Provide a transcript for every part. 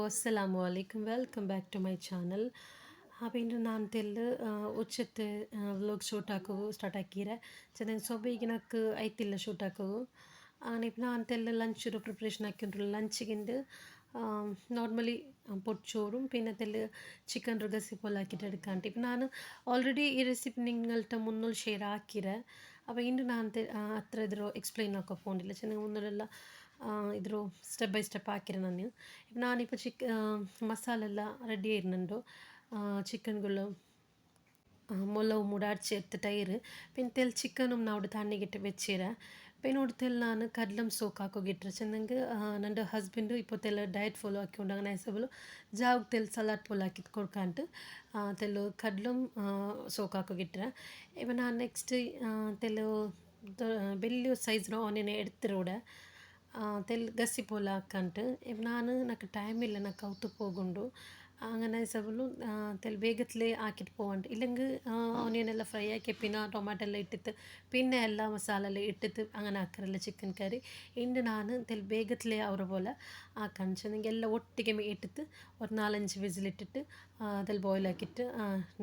Assalamu alaikum. Welcome back to my channel. അപ്പോൾ ഇന്ന് ನಾನು ಉಚ್ಚತ್ತೆ ವ್ಲಾಗ್ ಶೂಟ್ ಹಾಕೋದು ಸ್ಟಾರ್ಟ್ ಹಾಕಿರೆ ಚೆನ್ನಾಗಿ ಸೊಬ್ಬಿಗಿನಕ್ಕೆ ಐತಿಲ್ಲ ಶೂಟ್ ಹಾಕೋದು ಇಪ್ಪ ನಾನು ಲಂಚ್ ಪ್ರಿಪ್ರೇಷನ್ ಹಾಕಿದ್ರು ಲಂಚಿಗಿಂದು നോർമലി പൊടിച്ചോറും പിന്നെ അതിൽ ചിക്കൻ റെസിപ്പി പോലെ ആക്കിയിട്ട് എടുക്കാണ്ട് ഇപ്പം ഞാൻ ഓൾറെഡി ഈ റെസിപ്പി നിങ്ങളുടെ മുന്നിൽ ഷെയർ ആക്കിരെ അപ്പോൾ ഇന്ന് ನಾನು അത്ര ಇದ್ರ ಎಕ್ಸ್ಪ್ಲೈನ್ ಹಾಕೋ ಹೋಗಿಲ್ಲ ಚೆನ್ನಾಗಿ ಮುನ್ನೆಲ್ಲ ಇದ್ರ ಸ್ಟೆಪ್ ಬೈ ಸ್ಟೆಪ್ ಹಾಕಿರೆ ನಾನು ಇപ്പം ನಾನಿപ്പോൾ ಮಸಾಲೆಲ್ಲ ರೆಡಿ ಆയിരുന്നുണ്ട് ചിക്കനുകൾ മുളക് മൂട അടിച്ചെടുത്തിട്ടായിര് പിന്നെ തെൽ ചിക്കനും അവിടെ തണ്ണിക്കിട്ട് വെച്ചിര പിന്നെ ഉടുത്തിൽ ನಾನು ಕಡ್ಲಂ ಸೋಕ್ ಹಾಕೋಗಿಟ್ರೆ ಚೆನ್ನಂಗೆ ನನ್ನ ಹಸ್ಬೆಂಡು ಇಪ್ಪತ್ತೆಲ್ಲ ಡಯಟ್ ಫಾಲೋ ಹಾಕ್ಕೊಂಡು അങ്ങനെ ಹೆಸರು ಜಾವ್ ತೆಲ್ ಸಲಾಡ್ ಪೋಲ್ ಹಾಕಿದ್ದು ಕೊಡ್ಕಂಡು ತೆಲ್ಲು ಕಡ್ಲಂ ಸೋಕ್ ಹಾಕೋಗಿಟ್ರೆ ಇವ ನಾನು ನೆಕ್ಸ್ಟ್ ತೆಲ್ಲು വലിയ സൈസിന് ഓനിയനെ എടുത്തിരൂടെ തെൽ ഗസി പോലെ ಹಾಕಂಡು ಇವ್ నాకు ಟೈಮ್ ಇಲ್ಲ నాకు ಔತು ಹೋಗುಂಡು അങ്ങനെ ಸಬಲು ತೆಲ್ ಬೇಗತ್ಲೆ ಹಾಕಿಟ್ಟು പോകണ്ട് ഇല്ലെങ്കിൽ ഓനിയൻ എല്ലാം ഫ്രൈ ആക്കി പിന്നെ ടൊമാറ്റോ എല്ലാം ഇട്ടിട്ട് പിന്നെ എല്ലാ മസാല എല്ലാം ഇട്ടിട്ട് അങ്ങനെ ആക്കാറില്ല ചിക്കൻ കറി ഇണ്ട് ನಾನು ತೆಲ್ ಬೇಗತ್ಲೆ ಅವರ പോലെ ആക്കാൻ ചെന്നെങ്കിൽ എല്ലാം ഒട്ടിಗೆ ഇട്ടിട്ട് ഒരു 4-5 വിസിലിട്ടിട്ട് അതിൽ ബോയിൽ ആക്കിയിട്ട്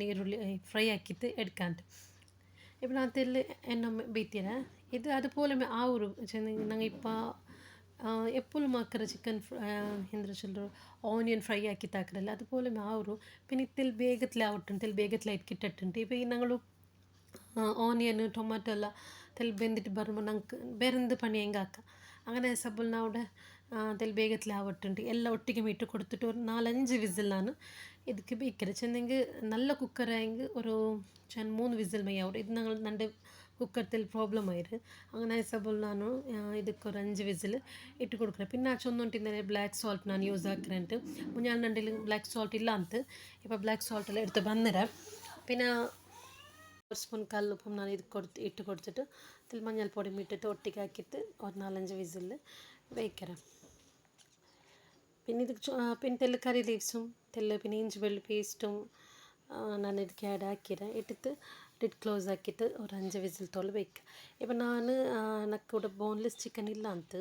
നീരുള്ളി ഫ്രൈ ആക്കിയിട്ട് എടുക്കാണ്ട് ഇപ്പം ನಾನು ತೆಲ್ ಎಣ್ಣೆ ಬೀತೀರ ಇದು അതുപോലെ ആ ഒരു ഞങ്ങൾ ഇപ്പോൾ എപ്പോഴും ആക്കിற ചിക്കൻ ಎಂದ್ರೆ ಚಲೋ ഓനിയൻ ഫ്രൈ ആക്കി താക്കറല്ല അതുപോലെ ആ ഒരു പിന്നെ ഇതിൽ വേഗത്തിലാവട്ടുണ്ട് ഇതിൽ വേഗത്തിലായിട്ട് കിട്ടിയിട്ടുണ്ട് ഇപ്പോൾ ഈ ഞങ്ങൾ ഓനിയൻ ടൊമാറ്റോ എല്ലാം ഇതിൽ വെന്തിട്ട് വരുമ്പോൾ ഞങ്ങൾക്ക് ಬೇರೆಂದು പണി ಹೆಂಗಾಕ അങ്ങനെ സബൽ അവിടെ അതിൽ വേഗത്തിലാവട്ടുണ്ട് എല്ലാം ഒട്ടിಗೆ ഇട്ട് കൊടുത്തിട്ട് ഒരു 4-5 വിസിൽ ನಾನು ಇದಕ್ಕೆ ಬೇಕಿರೆ ಚೆಂದಂಗೆ നല്ല കുക്കറായെങ്കിൽ ഒരു 3 വിസിൽ മതിയാവും ഇത് ഞങ്ങൾ ನನ್ನ കുക്കറിൽ പ്രോബ്ലം ആയിരുന്നു അങ്ങനെ സബൽ ನಾನು ಇದಕ್ಕೆ ഒരു 5 വിസിൽ ഇട്ട് കൊടുക്കുറேன் പിന്നെ ചൊന്നോണ്ടിന്നലെ ബ്ലാക്ക് സോൾട്ട് ನಾನು യൂസ് ആക്കുറേಂಟು ഞാൻ നണ്ടിൽ ബ്ലാക്ക് സോൾട്ട് ಇಲ್ಲ ಅಂತ ഇപ്പോൾ ബ്ലാക്ക് സോൾಟ್ ಎಲ್ಲ എടുത്ത് ಬಂದರೆ പിന്നെ ഒരു സ്പൂൺ കല്ലുപ്പും ನಾನು ಇದಕ್ಕೆ ഇട്ട് കൊടുത്തിട്ട് അതിൽ മഞ്ഞൾപ്പൊടി ഇട്ടിട്ട് ഒട്ടിക്ക് ആക്കിയിട്ട് ഒരു 4-5 വിസിൽ വേവിക്കറേൻ പിന്നെ ഇത് പിന്നെ തെല്ല് കറി ലീവ്സും തെല്ല് പിന്നെ ഇഞ്ചി വെള്ളി പേസ്റ്റും ನಾನು ಇದಕ್ಕೆ ಆ್ಯಡ್ ಹಾಕಿರೆ ಇಟ್ಟಿತ್ತು ಲಿಡ್ ಕ್ಲೋಸ್ ಹಾಕಿಟ್ಟು ഒരു 5 ವಿಸಿಲ್ ತೊಳೆ ಬೇಕು ಇപ്പം ನಾನು ನಕ್ಕೆ ಕೂಡ ಬೋನ್ಲೆಸ್ ಚಿಕನ್ ಇಲ್ಲ ಅಂತ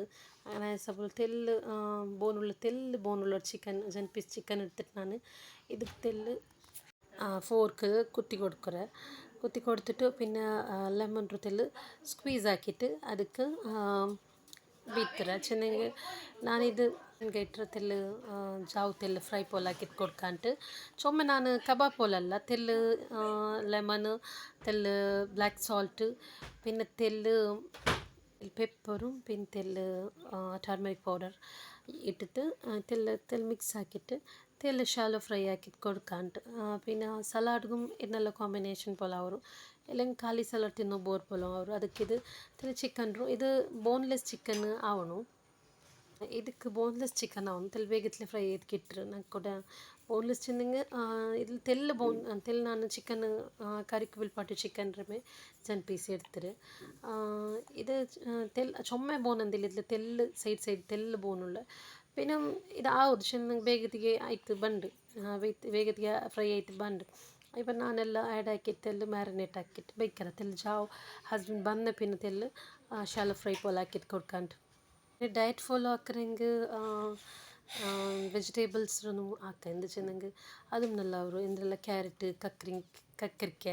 അങ്ങനെ ಸ್ವಲ್ಪ ತೆಲ್ಲು ಬೋನುಳ್ಳ ಚಿಕನ್ ಜನ್ ಪೀಸ್ ಚಿಕನ್ എടുത്തിട്ട് ನಾನು ಇದಕ್ಕೆ ತೆಲ್ಲು ഫോർക്ക് കുത്തി കൊടുത്തിട്ട് പിന്നെ ലെമൺ തെല്ല് സ്ക്വീസ് ആക്കിയിട്ട് ಅದಕ್ಕೆ ಬಿತ್ತರ ಚೆನ್ನಾಗಿ ನಾನಿದು ನನಗೆ ಇಟ್ಟರೆ ತೆಲ್ಲು ಜಾವು ತೆಲ್ಲು ಫ್ರೈ ಪೋಲ್ ಹಾಕಿಟ್ಟು ಕೊಡ್ಕಂಡು ಚೊಮ್ಮೆ ನಾನು ಕಬಾಬ್ ಪೋಲಲ್ಲ ತೆಲ್ಲು ಲೆಮನ್ ತೆಲ್ಲು ಬ್ಲ್ಯಾಕ್ ಸಾಲ್ಟ್ പിന്നെ ತೆಲ್ಲು പെപ്പറും പിന്നെ തെല്ല് ടർമറിക് പൗഡർ ഇട്ടിട്ട് തെല്ല് മിക്സ് ആക്കിയിട്ട് തെല്ല് ഷാലോ ഫ്രൈ ആക്കിയിട്ട് കൊടുക്കാണ്ട് പിന്നെ ಸಲಾಡ್ಗೂ ಇದನ್ನೆಲ್ಲ ಕಾಂಬಿನೇಷನ್ ಪಲಾವ್ ಅವರು അല്ലെങ്കിൽ ಖಾಲಿ ಸಲಾಡ್ ತಿನ್ನೋ ಬೋರ್ ಪಲಾವ್ ಅವರು ಅದಕ್ಕಿದು ತೆಲ್ಲು ಚಿಕನ್ರು ಇದು ಬೋನ್ಲೆಸ್ ಚಿಕನ್ ಆವಣು ಇದಕ್ಕೆ ಬೋನ್ಲೆಸ್ ಚಿಕನ್ ಅವನು ತೆಲ್ ಬೇಗತ್ಲೆ ಫ್ರೈ ಇದಕ್ಕೆ ಇಟ್ಟರು ನಂಗೆ ಕೂಡ ಬೋನ್ಲೆಸ್ ಚಿನ್ನಂಗೆ ಇಲ್ಲಿ ತೆಲ್ಲು ನಾನು ಚಿಕನ್ ಕರಿക്ക് വിൽപ്പാട്ട് ചിക്കൻ റമേ ಜನ್ ಪೀಸ್ ಇಡ್ತಾರೆ ഇത് ചുമ്മ ബോൺ എന്തില്ല ഇതിൽ തെല്ല് സൈഡ് തെല്ല് ബോണുള്ള പിന്നെ ഇത് പക്ഷെ ಬೇಗತಿಗೆ ಆಯ್ತು ಬಂಡು ಬೇಗತಿಗೆ ಫ್ರೈ ಆಯ್ತು ಬಂಡು ಇപ്പം ನಾನೆಲ್ಲ ಆ್ಯಡ್ ಹಾಕಿಟ್ಟು ತೆಲ್ಲು ಮ್ಯಾರಿನೇಟ್ ಹಾಕಿಟ್ಟು ಬೇಯ್ಕರ ತೆಲ್ಲು ಜಾವು ಹಸ್ಬೆಂಡ್ ಬಂದ പിന്നെ ತೆಲ್ಲು ಶಾಲೋ ಫ್ರೈ ಪೋಲ್ ಹಾಕಿಟ್ಟು ಕೊಡ್ಕಂಡು ഡയറ്റ് ഫോളോ ആക്കണമെങ്കിൽ വെജിറ്റബിൾസൊന്നും ആക്കാം എന്താ വെച്ചിട്ടുണ്ടെങ്കിൽ അതും നല്ല ഒരു എന്തെല്ലാം ക്യാരറ്റ് കക്കരിക്ക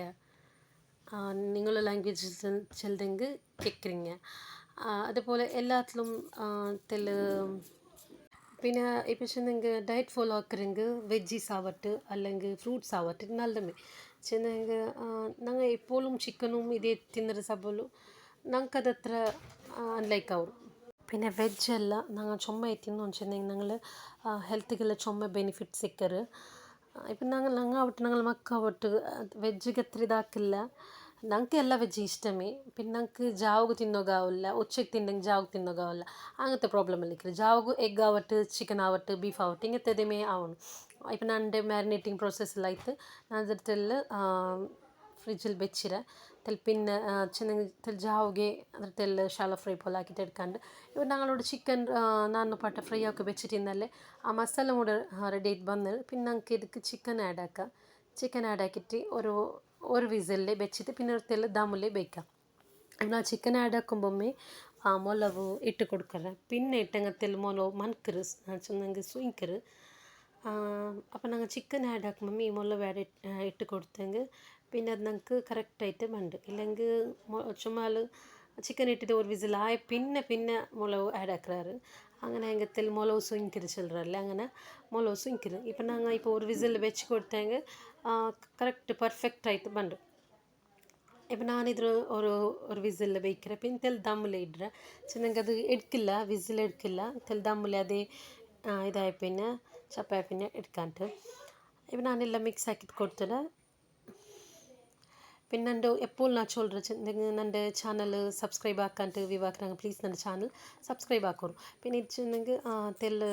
നിങ്ങളുടെ ലാംഗ്വേജിൽ ചെല്ലുതെങ്കിൽ കെക്കരിങ്ങ അതുപോലെ എല്ലാത്തിലും തെല്ല് പിന്നെ ഇപ്പോൾ ചെന്നെങ്കിൽ ഡയറ്റ് ഫോളോ ആക്കണമെങ്കിൽ വെജീസ് ആവട്ടെ അല്ലെങ്കിൽ ഫ്രൂട്ട്സ് ആവട്ടെ നല്ലത് ചെന്നെങ്കിൽ ഞങ്ങൾ എപ്പോഴും ചിക്കനും ഇതേ തിന്നൊരു സബಲು ഞങ്ങൾക്കതത്ര അൺലൈക്ക് ആവും പിന്നെ വെജ്ജെಲ್ಲ ഞങ്ങൾ ചുമ്മ തിന്നു വെച്ചിട്ടുണ്ടെങ്കിൽ ഞങ്ങൾ ഹെൽത്തിಗೆಲ್ಲ ചുമ്മ ಬೆನಿಫಿಟ್ ಸಿಕ್ಕರು ഇപ്പം ഞങ്ങൾ ആവട്ടെ ഞങ്ങൾ മക്കാവട്ടെ വെജ്ജിಗೆ അത്ര ഇതാക്കില്ല ഞങ്ങൾക്ക് എല്ലാ വെജ് ഇഷ്ടമേ പിന്നെ ഞങ്ങൾക്ക് ജാവുക തിന്നോകാവില്ല ഉച്ചയ്ക്ക് തിന്നെങ്കിൽ ജാവുക തിന്നോകാവില്ല അങ്ങനത്തെ പ്രോബ്ലം ഇല്ല ജാവുക എഗ് ആവട്ടെ ചിക്കൻ ആവട്ടെ ബീഫ് ആവട്ടെ ഇങ്ങനത്തേതേ ആവണം ഇപ്പം എൻ്റെ ಮ್ಯಾರಿನೇಟಿಂಗ್ പ്രോസസ്സിലായിട്ട് ഞാൻ അതെടുത്തെല്ലാം ಫ್ರಿಜ್ಜಲ್ಲಿ ಬೆಚ್ಚಿರೆ ತೆಲ್ പിന്നെ ಚೆನ್ನಾಗಿ ತೆಲ್ ಜಾವ್ಗೆ ಅದ್ರ ತೆಲ್ಲು ಶಾಲೋ ಫ್ರೈ ಪೋಲ್ ಹಾಕಿಟ್ಟು എടുക്കാണ്ട് ഇപ്പം ഞങ്ങളോട് ചിക്കൻ ನಾನು പട്ട ഫ്രൈ ആക്കി വെച്ചിട്ടുന്നല്ലേ ആ മസാല കൂടെ റെഡി ആയിട്ട് വന്നത് പിന്നെ ഞങ്ങൾക്ക് ಇದಕ್ಕೆ ചിക്കൻ ആഡ് ആക്കാം ചിക്കൻ ആഡ് ആക്കിയിട്ട് ഒരു വിസിലിൽ വെച്ചിട്ട് പിന്നെ ഒരു ತೆಲ್ಲು ദമ്മിൽ ಬೇಯ್ക്കാം ನಾ ಚಿಕನ್ ಆ್ಯಡ್ ಹಾಕೊಂಬೊಮ್ಮೆ ಮೊಲವು ಇಟ್ಟು ಕೊಡ್ಕರೆ പിന്നെ ഇട്ടങ്ങത്തിൽ ಮೊಲವು ಮನ್ಕರು ಚೆನ್ನಾಗಿ ಸುಯ್ಕರು അപ്പം ഞങ്ങൾ ചിക്കൻ ആഡ് ആക്കുമ്പം ഈ മുളക് ഇട്ട് കൊടുത്തെങ്കിൽ പിന്നെ അത് ഞങ്ങൾക്ക് കറക്റ്റായിട്ട് ഉണ്ട്. ഇല്ലെങ്കിൽ ചുമ്മാ ചിക്കൻ ഇട്ടിട്ട് ഒരു വിസിലായി പിന്നെ മുളക് ആഡ് ആക്കാറ്. അങ്ങനെ എങ്കിൽ മുളക് സുങ്കിര് ചില്ലറല്ലേ, അങ്ങനെ മുളക് സുങ്കിര് ഇപ്പം ഞങ്ങൾ ഇപ്പോൾ ഒരു വിസിൽ വെച്ച് കൊടുത്തെങ്കിൽ കറക്റ്റ് പെർഫെക്റ്റായിട്ട് ഉണ്ട്. ഇപ്പം ഞാനിത് ഒരു വിസിലിൽ വയ്ക്കില്ല, പിന്നെ ദമ്മിൽ ഇടുക. ചെന്നെങ്കിൽ അത് എടുക്കില്ല, വിസിൽ എടുക്കില്ല, ദമ്മിൽ അതേ ഇതായ പിന്നെ ചപ്പായ പിന്നെ എടുക്കാണ്ട്. ഇപ്പം ഞാനെല്ലാം മിക്സ് ആക്കിയിട്ട് കൊടുത്തിട്ട് പിന്നെ എൻ്റെ എപ്പോൾ ഞാൻ சொல்கிறேன் എൻ്റെ ಚಾನಲ್ ಸಬ್ಸ್ಕ್ರೈಬ್ ಹಾಕಂಟು ವಿವಾಕ್ರಂಗೆ ಪ್ಲೀಸ್ ನನ್ನ ಚಾನಲ್ ಸಬ್ಸ್ಕ್ರೈಬ್ ಹಾಕೋರು. പിന്നെ ഇച്ചെന്നെങ്കിൽ തെല്ല്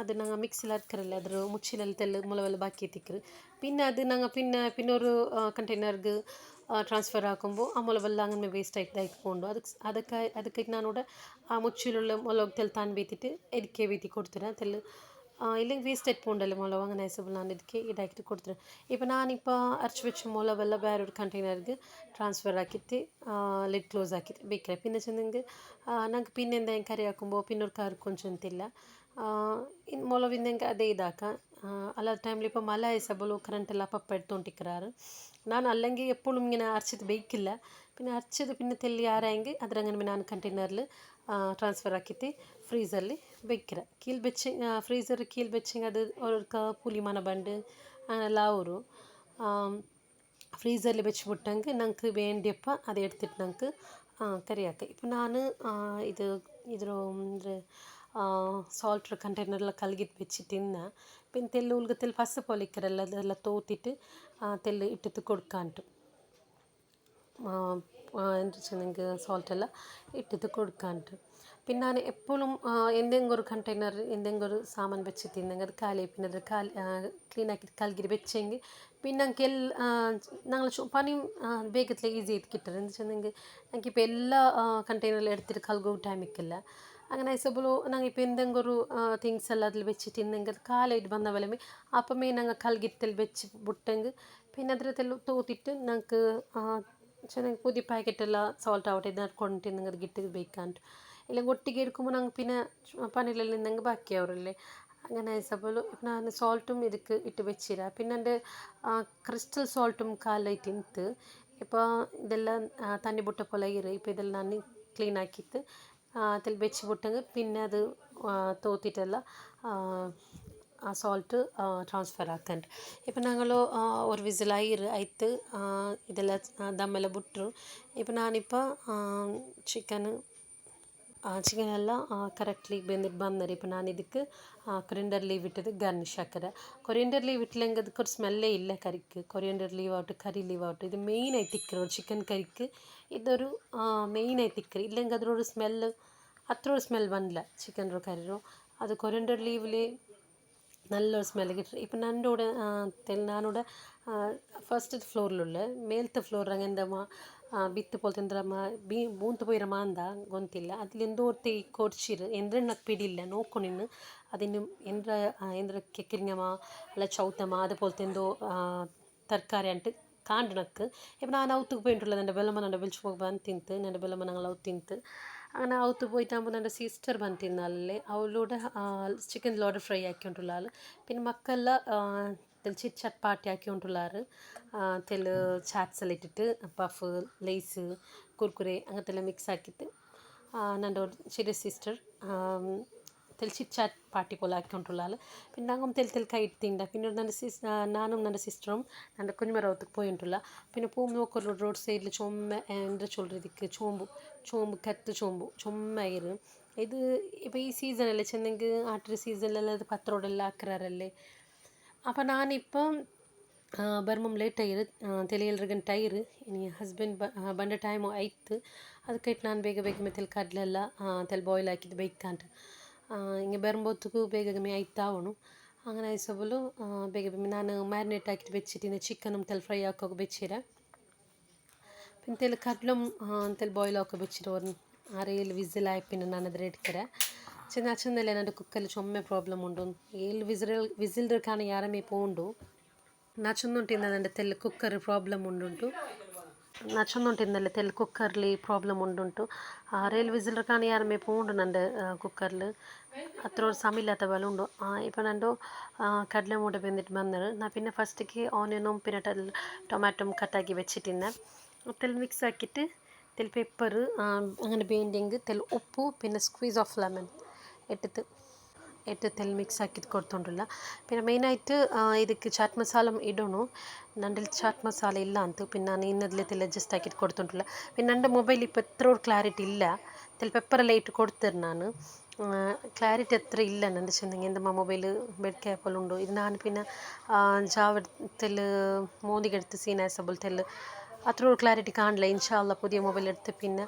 അത് ഞങ്ങൾ മിക്സിയിൽ അരക്കറില്ല, അതൊരു മുച്ചിലെല്ലാം തെല്ല് മുളവെല്ലാം ബാക്കി എത്തിക്കറ്. പിന്നെ അത് ഞങ്ങൾ പിന്നെ ഒരു കണ്ടെയ്നർക്ക് ട്രാൻസ്ഫർ ആക്കുമ്പോൾ ആ മുളവെല്ലാം അങ്ങനെ വേസ്റ്റ് ആയിട്ട് പോകുന്നു. ಅದಕ್ಕೆ ನಾನೂടെ ಆ ಮುಚ್ಚಿലുള്ള മുളക് തെല്ല് താൻ വീത്തിട്ട് എരിക്കെ വീത്തി കൊടുത്തിട്ട് തെല്ല് ഇല്ലെങ്കിൽ വേസ്റ്റ് ആയിട്ട് പോകണ്ടല്ലോ മുളക്, അങ്ങനെ ആയപ്പോൾ ഞാൻ ಇದಕ್ಕೆ ಇದಾಕಿಟ್ಟು ಕೊಡ್ತೀನಿ. ഇപ്പോൾ ഞാനിപ്പോൾ അരച്ച് വെച്ച മുളകെಲ್ಲ വേറൊരു കണ്ടെയ്നർക്ക് ട്രാൻസ്ഫർ ആക്കിയിട്ട് ലിഡ് ക്ലോസ് ആക്കിയിട്ട് വെക്കുക. പിന്നെ ചെന്നെങ്കിൽ ഞങ്ങൾക്ക് പിന്നെ എന്തെങ്കിലും കറി ആക്കുമ്പോൾ പിന്നെ ഒരു കറി കൊഞ്ചൊന്നുമില്ല, മുളക് പിന്നെങ്കിൽ ಅದೇ ಇದಾക്കാം. അല്ലാത്ത ടൈമിൽ ഇപ്പോൾ മഴ ആയപ്പോൾ കറണ്ടെല്ലാം അപ്പം എടുത്തുകൊണ്ടിരിക്കാറ്. ഞാൻ അല്ലെങ്കിൽ എപ്പോഴും ഇങ്ങനെ അരച്ചത് ಬೇಯಿക്കില്ല. പിന്നെ അരച്ചത് പിന്നെ തെല്ലി ആരായെങ്കിൽ അದ್ರಂಗೆ ನಾನು ಕಂಟೈನರ್ಲಿ ಟ್ರಾನ್ಸ್ಫರ್ ಆಕಿತ್ತು ಫ್ರೀಝಲ್ಲಿ വെക്കിற ಕೀಲ್ ಬೆಚ್ಚಿ ಫ್ರೀಝರ್ ಕೀಲ್ ಬೆಚ್ಚಂಗೆ ಅದು ಅವ್ರಕ್ಕ ಪುಲಿ ಮನ ಬಂಡು അങ്ങനെല്ലാം ಅವರು ഫ്രീസറിൽ വെച്ച് വിട്ടെങ്കിൽ ഞങ്ങൾക്ക് വേണ്ടിയപ്പോൾ അത് എടുത്തിട്ട് ഞങ്ങൾക്ക് കറിയാക്കാം. ഇപ്പം ഞാൻ ಇದ್ರ ಸಾಲ್ಟ್ ಕಂಟೈನರ್ಲ ಕಲ್ಗಿಟ್ಟು വെച്ചിട്ടിന്ന് പിന്നെ തെല്ല് ഉൽഗത്തിൽ പച്ച പൊലിക്കറല്ല അതെല്ലാം തോത്തിട്ട് തെല്ല് ഇട്ടിട്ട് കൊടുക്കാണ്ട് എന്ത് വെച്ചെങ്കിൽ സാൾട്ടെല്ലാം ഇട്ടിട്ട് കൊടുക്കാണ്ട്. പിന്നെ ഞാൻ എപ്പോഴും എന്തെങ്കിലും ഒരു കണ്ടെയ്നർ എന്തെങ്കിലും ഒരു സാമാൻ വെച്ച് തിന്നെങ്കിൽ അത് കാലി പിന്നെ അത് ക്ലീൻ ആക്കിയിട്ട് കൽകിരി വെച്ചെങ്കിൽ പിന്നെ ഞങ്ങൾക്ക് ഞങ്ങൾ പണിയും വേഗത്തിൽ ഈസി ആയിട്ട് കിട്ടും. എന്ന് വെച്ചെങ്കിൽ ഞങ്ങൾക്കിപ്പോൾ എല്ലാ കണ്ടെയ്നറിലും എടുത്തിട്ട് കൽകും ടൈമിക്കില്ല. അങ്ങനെ ആയപ്പോൾ ഞങ്ങളിപ്പോൾ എന്തെങ്കിലും ഒരു തിങ്സ് എല്ലാം അതിൽ വെച്ച് തിന്നെങ്കിൽ അത് കാലായിട്ട് വന്ന പോലെ അപ്പമേ ഞങ്ങൾ കൽകിത്തിൽ വെച്ച് വിട്ടെങ്കിൽ പിന്നെ അതിൽ തോത്തിട്ട് ഞങ്ങൾക്ക് ಚೆನ್ನಾಗಿ പുതിയ പാക്കറ്റെಲ್ಲ ಸಾಲ್ಟ್ ആവട്ടെ നടുಕೊಂಡು തിന്നെങ്കിൽ അത് കിട്ടി ഉപയോഗിക്കാണ്ട്. ഇല്ലെങ്കിൽ ഒട്ടിಗೆ എടുക്കുമ്പോൾ ഞങ്ങൾക്ക് പിന്നെ പണിയിലെല്ലാം നിന്നെങ്കിൽ ബാക്കിയാവറില്ലേ. അങ്ങനെ ആയപ്പോൾ ഞാൻ ಸಾಲ್ಟುം ಇದಕ್ಕೆ ಇಟ್ಟು വെച്ചിര. പിന്നെ എൻ്റെ ക്രിസ്റ്റൽ ಸಾಲ್ಟುം ಕಾಲೈಟ್ ಇಂತು ഇപ്പോൾ ഇതെല്ലാം തണ്ണി ബുട്ട പോലെ ഇറ്. ഇപ്പോൾ ഇതെല്ലാം ഞാൻ ക്ലീൻ ആക്കിയിട്ട് അതിൽ വെച്ച് വിട്ടെങ്കിൽ പിന്നെ അത് തോത്തിട്ടെಲ್ಲ ആ ಸಾಲ್ಟ್ ಟ್ರಾನ್ಸ್ಫರ್ ಆಕಂಡು. ഇപ്പം ഞങ്ങൾ ഒരു വിസിലായി ആയിട്ട് ഇതെല്ലാം ദമ്മെല്ലാം ಬಿಟ್ಟರು. ഇപ്പം ഞാനിപ്പോൾ ചിക്കനെല്ലാം കറക്റ്റ്ലി വെന്തിട്ട് ಬಂದರೆ ഇപ്പോൾ ഞാൻ ಇದಕ್ಕೆ ಕೊರಿಯಂಡರ್ ಲೀವ್ ಇಟ್ಟಿದ್ದು ಗಾರ್ನಿಷ್ ಹಾಕಿದೆ. ಕೊರಿಯಂಡರ್ ಲೀವ್ ಇಟ್ಟಿല്ലെങ്കിൽ ಅದಕ್ಕೆ ഒരു സ്മെല്ലേ ഇല്ല കറിക്ക്. കൊറിയൻഡർ ലീവ് ആവട്ടെ കറി ലീവ് ആവട്ടെ ഇത് മെയിനായിട്ട് ഇക്കറ് ഒരു ചിക്കൻ കറിക്ക് ഇതൊരു മെയിനായിട്ട് ഇക്കറ്. ഇല്ലെങ്കിൽ അതിനൊരു സ്മെല്ല് അത്ര ഒരു സ്മെൽ വന്നില്ല ചിക്കൻ്റെ കറിയോ. അത് കൊറിയൻഡർ ലീവിൽ നല്ലൊരു സ്മെല്ല് കിട്ടും. ഇപ്പം എൻ്റെ കൂടെ ഞാനിവിടെ ഫസ്റ്റ് ഫ്ലോറിലുള്ള മേലത്തെ ഫ്ലോർ അങ്ങനത്തെ ಬಿತ್ತು ಪೋಲ್ತಂದ್ರಮ್ಮ ಬೂಂತು ಪೋಯಿರಮ್ಮ ಅಂದ ಗೊತ್ತಿಲ್ಲ ಅದ್ಲೆಂದೋ ತೇ ಕೊಡ್ಚಿರು ಎಂದ್ರೆ ನಕ್ ಪಿಡಿಲ್ಲ ನೋಡ್ಕೊಂಡಿನ್ನು അതിന് ಎಂದ್ರ ಕೆಕ್ಕಿರಿಂಗಮ್ಮ ಅಲ್ಲ ಚೌತಮ್ಮ ಅದು ಪೋಲ್ತೆಂದೋ ತರಕಾರಿ ಅಂಟು ಕಾಂಡ್ನಕ್ಕೆ. ഇപ്പം ഞാൻ ഔത്തുക്ക് പോയിട്ടുള്ളത് എൻ്റെ ಬೆಲ್ಲಮ್ಮ ನನ್ನ ಬೆಲ್ಚ್ ಹೋಗಿ ಬಂದು ತಿಂತು എൻ്റെ ಬೆಲ್ಲಮ್ಮ ഞങ്ങൾ ഔത്ത് ತಿಂತು. അങ്ങനെ ഔത്ത് പോയിട്ടാകുമ്പോൾ എൻ്റെ സിസ്റ്റർ ಬಂದು ತಿನ್ನಲ್ಲೇ ಅವಳೂടെ ചിക്കൻ ലോഡർ ഫ്രൈ ആക്കിക്കൊണ്ടുള്ള ആൾ. പിന്നെ മക്കളെല്ലാം ചിറ്റ് ചാറ്റ് പാർട്ടി ആക്കിക്കൊണ്ടുള്ളാറ് തെല്ല് ചാറ്റ്സ് എല്ലാം ഇട്ടിട്ട് പഫ് ലേസ് കുർക്കുരെ അങ്ങനത്തെ എല്ലാം മിക്സ് ആക്കിയിട്ട് എൻ്റെ ഒരു ചെറിയ സിസ്റ്റർ തെൽ ചിറ്റ് ചാറ്റ് പാർട്ടി പോലെ ആക്കിക്കൊണ്ടുള്ള ആൾ. പിന്നെ ഞങ്ങൾ തെൽ കൈ തിണ്ട. പിന്നെ നാനും എൻ്റെ സിസ്റ്ററും എൻ്റെ കുഞ്ഞുമരവത്തേക്ക് പോയിട്ടുള്ള. പിന്നെ പോകുമ്പോൾ നോക്കൊരു റോഡ് സൈഡിൽ ചുമ എന്താ ചൊല്ലിക്ക് ചോമ്പ് കത്ത് ചുമ്മായിരു. ഇത് ഇപ്പോൾ ഈ സീസണല്ലേ ചെന്നെങ്കിൽ ആട്ടൊരു സീസണിലെല്ലാം ഇത് പത്രോടെല്ലാം ആക്കാറല്ലേ. അപ്പം ഞാനിപ്പം ಬರ್ಮಮ್ ಲೇಟ್ ಆಯ್ರು ತಿಳಿಯಲ್ರ ಗಂಟೆ ಆಯ್ರು. ಇನ್ನು ಹಸ್ಬೆಂಡ್ ಬಂದ ಟೈಮು ಆಯ್ತು. ಅದಕ್ಕೆ ನಾನು ಬೇಗ ಮೆತ್ತಲ್ಲಿ ಕಡಲೆಲ್ಲ ತೆಲ್ ಬಾಯ್ಲ್ ಹಾಕಿದ್ದು ಬೇಯ್ಕಂಡು ಹಿಂಗೆ ಬರುമ്പോತ್ತಿಗೂ ಬೇಗ ಆಯ್ತಾವನು. അങ്ങനെ ആയപ്പോൾ ಬೇಗ ನಾನು ಮ್ಯಾರಿನೇಟ್ ಹಾಕಿಟ್ಟು വെച്ചിട്ട് ചിക്കനും തെൽ ഫ്രൈ ആക്കുക വെച്ചിര. പിന്നെ തെൽ കടലും തെൽ ಬಾಯ್ಲ್ ಹಾಕೋ വെച്ചിട്ട് ഒരു 6-7 വിസിലായി പിന്നെ ഞാനത് എടുക്കര. ചെന്നല്ലേ എൻ്റെ കുക്കറിൽ ചുമ പ്രോബ്ലം ഉണ്ട്. 7 വിസിലിറക്കാണ് ಯಾರಮೇ പോണ്ടു. ನಚ್ಚುಂದುಂಟಿಂದ ನನ್ನ ತೆಲ್ಲು ಕುಕ್ಕರ್ ಪ್ರಾಬ್ಲಮ್ ಉಂಡುಂಟು. ನಚ್ಚೊಂದುಂಟಿಂದೆಲ್ಲ ತೆಲ್ ಕುಕ್ಕರ್ಲಿ ಪ್ರಾಬ್ಲಮ್ ಉಂಡುಂಟು ರೈಲ್ ವಿಸಿಲ್ ಕಾಣಿ ಯಾರಮೇ ಪೋಂಡು ನಂಡೆ ಕುಕ್ಕರ್ಲು ಅತ್ರ ഒരു സമയമില്ലാത്ത പോലെ ഉണ്ടോ ഇപ്പം നണ്ടോ കടല മൂട വെന്തിട്ട് വന്നത് ഞാൻ പിന്നെ ഫസ്റ്റിക്ക് ഓനിയനും പിന്നെ ടൊമാറ്റോയും കട്ടാക്കി വെച്ചിട്ടിന്നെ തെൽ മിക്സ് ആക്കിയിട്ട് തെൽ പെപ്പർ അങ്ങനെ ಬೇಂಡಿಂಗ್ ತೆಲ್ ಉಪ್ಪು പിന്നെ ಸ್ಕ್ವೀಸ್ ಆಫ್ ಲೆಮನ್ ತೆಲ್ ಮಿಕ್ಸ್ ಹಾಕಿದ್ದು ಕೊಡ್ತೊಂಡ್ರಲ್ಲ പിന്നെ മെയിനായിട്ട് ಇದಕ್ಕೆ ಚಾಟ್ ಮಸಾಲ ಇಡೋಣ ನಂದಿಲ್ ಚಾಟ್ ಮಸಾಲ ಇಲ್ಲ ಅಂತ പിന്നെ ನಾನು ಇನ್ನದಲ್ಲೇ ತೆಲ್ ಅಡ್ಜಸ್ಟ್ ಹಾಕಿಟ್ಟು ಕೊಡ್ತೊಂಡ್ರಲ್ಲ പിന്നെ ನನ್ನ ಮೊಬೈಲ್ ഇപ്പോൾ എത്ര ക്ലാരിറ്റി ಇಲ್ಲ ತೆಲ್ ಪೆಪ್ಪರೆಲ್ಲ ಇಟ್ಟು ಕೊಡ್ತೇನೆ ನಾನು ಕ್ಲಾರಿಟಿ ಅത്ര ಇಲ್ಲ ನಂದು ಚೆಂದಂಗೆ ಎಂದಮ್ಮ ಮೊಬೈಲ್ ಬೆಡ್ ಕ್ಯಾಪಲ್ಲಿ ಉಂಡು ಇದು ನಾನು പിന്നെ ജാവ തെല്ല് മോന്തിಗೆടുത്ത് സീനാസബിൾ തെല്ല് അത്ര ക്ലാരിറ്റി കാണില്ല ഇൻഷാല്ല പുതിയ മൊബൈൽ എടുത്ത് പിന്നെ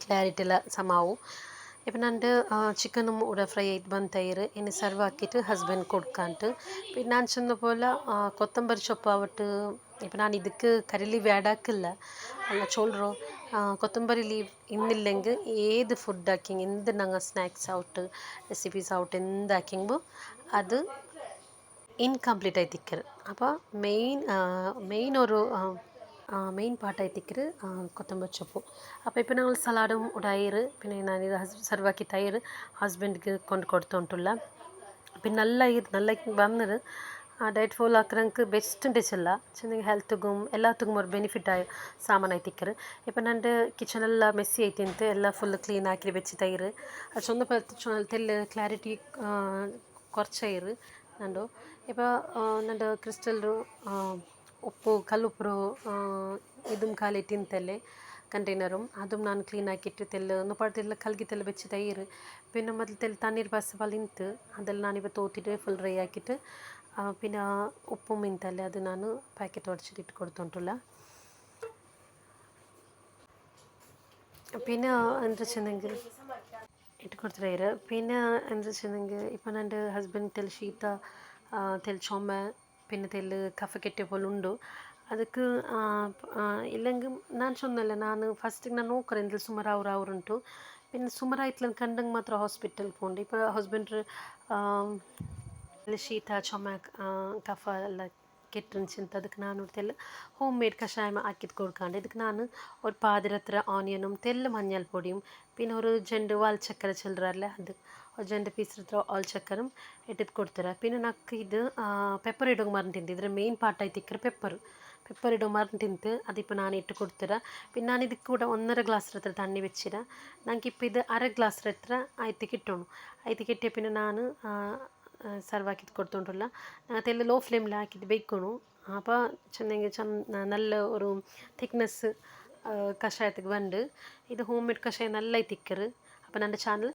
ക്ലാരിറ്റി ಎಲ್ಲ ಸಮಾವು ഇപ്പം നണ്ട് ചിക്കനും ഇവിടെ ഫ്രൈ ആയിട്ട് ಬಂತೈರು ಇನ್ನು ಸರ್ವ್ ಹಾಕಿಟ್ಟು ಹಸ್ಬೆಂಡ್ ಕೊಡ್ಕಂಟು പിന്നെ ನಾನು ಚೆಂದ പോലെ ಕೊತ್ತಂಬರಿ ಸೊಪ್ಪು ಆವಟ್ಟು ഇപ്പം ನಾನು ಇದಕ್ಕೆ ಕರಿ ಲೀವ್ ಆ್ಯಡ್ ಹಾಕಿಲ್ಲ ಅಲ್ಲ ಚೋಲ್ರು ಕೊತ್ತಂಬರಿ ಲೀವ್ ಇನ್ನಿല്ലെങ്കിൽ ഏത് ഫുഡ് ಹಾಕಿಂಗ್ എന്ത് ഞങ്ങൾ സ്നാക്സ് ഔട്ട് റെസിപ്പീസ് ഔട്ട് എന്ത് ಹಾಕಿಂಗು ಅದು ಇನ್ಕಂಪ್ಲೀಟ್ ಆಯ್ತಿಕ್ಕರು അപ്പോൾ മെയിൻ ഒരു മെയിൻ പാട്ടായിത്തിക്കറ് കൊത്തമ്പരി സೊಪ್ಪು അപ്പോൾ ഇപ്പോൾ ഞങ്ങൾ സലാഡും ഉടായിറ് പിന്നെ ഞാനിത് സർവാക്കി തൈര് ഹസ്ബൻഡിಗೆ കൊണ്ട് കൊടുത്തുಂಟುಲ್ಲ പിന്നെ നല്ല വന്നത് ಡಯಟ್ ಫಾಲೋ ಆಕ್ರಂಗೆ ಬೆಸ್ಟ್ ಡಿಶಲ್ಲ ಚೆನ್ನಾಗಿ ಹೆಲ್ತ್ಗೂ ಎಲ್ಲத்துக்கும் ஒரு ಬೆನಿಫಿಟ್ ಆಯ ಸಾಮಾನು ಐತಿಕ್ಕರು ഇപ്പോൾ ನಂದು ಕಿಚನೆಲ್ಲ ಮೆಸ್ಸಿ ಐತಿಂತು ಎಲ್ಲ ಫುಲ್ ಕ್ಲೀನ್ ಆಕಿ വെച്ച് തൈര് അത് ചൊന്ന തെല്ല് ക്ലാരിറ്റി കുറച്ചായിറ് ನಂದು ഇപ്പോൾ ನಂದು ಕ್ರಿಸ್ಟಲ್ರು ಉಪ್ಪು ಕಲ್ಲುಪ್ಪು ಇದುം ಖಾಲಿ ತಿಂತಲ್ಲೇ ಕಂಟೈನറും അതും ನಾನು ಕ್ಲೀನ್ ಆಕಿಟ್ಟು ತೆಲ್ಲು ನುಪಾಡ್ತೆಲ್ಲ ಕಲ್ಗಿತ್ತೆಲ್ಲ ಬೆಚ್ಚಿ ತೈರು പിന്നെ ಮೊದಲು ತೆಲ್ ತಣ್ಣೀರು ಬಸ್ಸಬಲ್ ಇಂತು ಅದೆಲ್ಲ ನಾನಿപ്പോൾ ತೋತಿಟ್ಟು ಫುಲ್ ಡ್ರೈ ಆಕಿಟ್ಟು പിന്നെ ഉപ്പും ಇಂತಲ್ಲೇ ಅದು ನಾನು ಪ್ಯಾಕೆಟ್ ಒಡಿಸಿಟ್ಟು ಇಟ್ಟು കൊടുത്തുಂಟುಲ್ಲ പിന്നെ എന്താ വെച്ചെന്നെങ്കിൽ ಇಟ್ಟು ಕೊಡ್ತಾರೆ പിന്നെ എന്താ വെച്ചെന്നെങ്കിൽ ഇപ്പം എൻ്റെ ഹസ്ബൻഡ് ತೆಲ್ ಶೀತ ತೆಲ್ ചുമ പിന്നെ തെല്ല് കഫക്കെട്ട് പോലെ ഉണ്ടു ಅದಕ್ಕೆ ಇಲ್ಲಂಗೆ ನಾನು ಚೊಂದಲ್ಲ ನಾನು ಫಸ್ಟಿಗೆ ನಾನು ನೋಕರೆ ಎಂದಲ್ಲಿ ಸುಮಾರು ಅವ್ರುಂಟು പിന്നെ ಸುಮಾರು ಆಯ್ತಲ್ಲ ಕಂಡಂಗೆ ಮಾತ್ರ ಹಾಸ್ಪಿಟಲ್ ಪೋಂಡು ഇപ്പോൾ ಹಸ್ಬೆಂಡ್ರು ಶೀತ ಚುಮ ಕಫ ಎಲ್ಲ ಕೆಟ್ಟಿರುಂಚಿಂತ ಅದಕ್ಕೆ ನಾನು ತೆಲ್ಲ ಹೋಮ್ ಮೇಡ್ കഷായം ആക്കിയിട്ട് കൊടുക്കാണ്ട് ಇದಕ್ಕೆ ನಾನು ഒരു പാതിരത്ര ഓനിയനും തെല്ല് മഞ്ഞൾപ്പൊടിയും പിന്നെ ഒരു ജെണ്ട് വാൽ ചക്കര ചില്ലറല്ലേ അത് ഒരു ജെണ്ട് പീസിരത്ര ಆಲ್ ಚಕ್ಕರಂ ಇಟ್ಟಿದ್ದು ಕೊಡ್ತಾರೆ പിന്നെ ನಕ್ಕೆ ಇದು ಪೆಪ್ಪರ್ ಇಡೋಂಗೆ ಮರ್ತಿಂತು ಇದರ ಮೇನ್ ಪಾರ್ಟ್ ಆಯ್ತಿಕ್ಕರ ಪೆಪ್ಪರ್ ಇಡೋ ಮರ್ತಿಂತು അതിപ്പോൾ ನಾನು ಇಟ್ಟು ಕೊಡ್ತೀರ പിന്നെ ನಾನು ಇದಕ್ಕೆ ಕೂಡ 1.5 ಗ್ಲಾಸ್ ಹತ್ರ ತಣ್ಣಿ വെച്ചിರ ನಂಗೆ ഇപ്പോൾ ಇದು ಅரை ಗ್ಲಾಸ್ ಹತ್ರ ಆಯ್ತು കിട്ടണം ಆಯ್ತು കിട്ടിയ പിന്നെ ನಾನು ಸರ್ವ್ ಹಾಕಿದ್ದು ಕೊಡ್ತೊಂಡ್ರಲ್ಲ ತೆಲ್ಲ ಲೋ ಫ್ಲೇಮಿൽ ಹಾಕಿದ್ದು ಬೇಯ್ಕೊಣು അപ്പോൾ ചെന്നെങ്കിൽ നല്ല ഒരു തിക്നെസ് കഷായത്തേക്ക് വണ്ട് ഇത് ഹോം മെയ്ഡ് കഷായം നല്ല തിക്കറ് അപ്പോൾ എൻ്റെ ചാനൽ